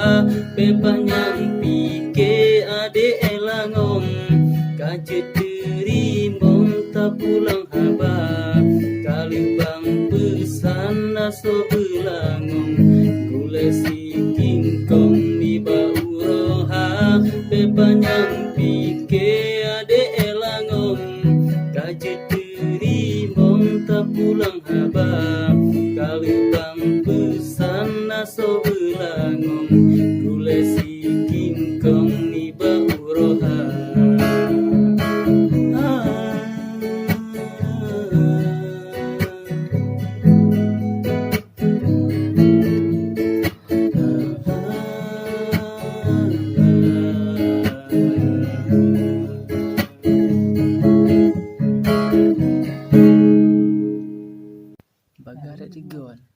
Bepanyang pike ade elangom kaje terimong tak pulang haba kalibang pesan naso belangong gule si kingkong ni bauroha bepanyang pike ade elangom kaje terimong tak pulang haba kalibang pesan naso belangong gule si kingkong ni bauroha. Bagara Tigon.